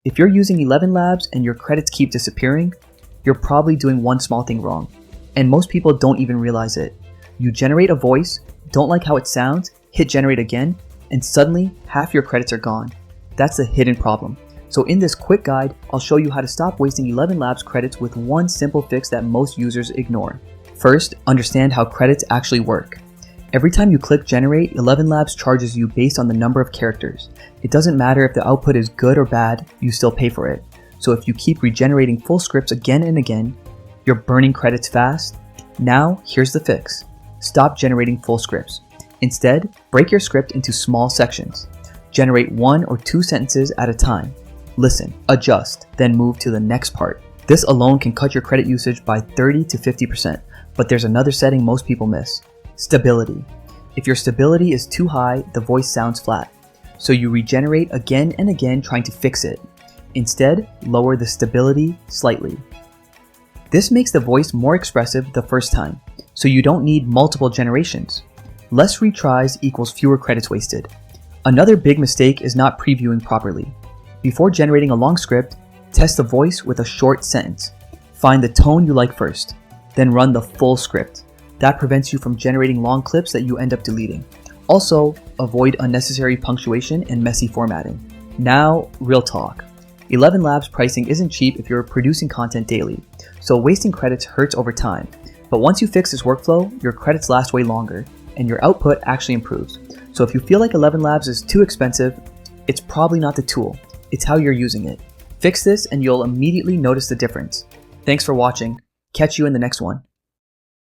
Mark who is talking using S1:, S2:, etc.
S1: If you're using ElevenLabs and your credits keep disappearing, you're probably doing one small thing wrong. And most people don't even realize it. You generate a voice, don't like how it sounds, hit generate again, and suddenly half your credits are gone. That's the hidden problem. So in this quick guide, I'll show you how to stop wasting ElevenLabs credits with one simple fix that most users ignore. First, understand how credits actually work. Every time you click generate, ElevenLabs charges you based on the number of characters. It doesn't matter if the output is good or bad, you still pay for it. So if you keep regenerating full scripts again and again, you're burning credits fast. Now, here's the fix. Stop generating full scripts. Instead, break your script into small sections. Generate 1 or 2 sentences at a time. Listen, adjust, then move to the next part. This alone can cut your credit usage by 30 to 50%, but there's another setting most people miss. Stability. If your stability is too high, the voice sounds flat. So you regenerate again and again trying to fix it. Instead, lower the stability slightly. This makes the voice more expressive the first time, so you don't need multiple generations. Less retries equals fewer credits wasted. Another big mistake is not previewing properly. Before generating a long script, test the voice with a short sentence. Find the tone you like first, then run the full script. That prevents you from generating long clips that you end up deleting. Also, avoid unnecessary punctuation and messy formatting. Now, real talk. ElevenLabs pricing isn't cheap if you're producing content daily, so wasting credits hurts over time. But once you fix this workflow, your credits last way longer, and your output actually improves. So if you feel like ElevenLabs is too expensive, it's probably not the tool, it's how you're using it. Fix this and you'll immediately notice the difference. Thanks for watching. Catch you in the next one.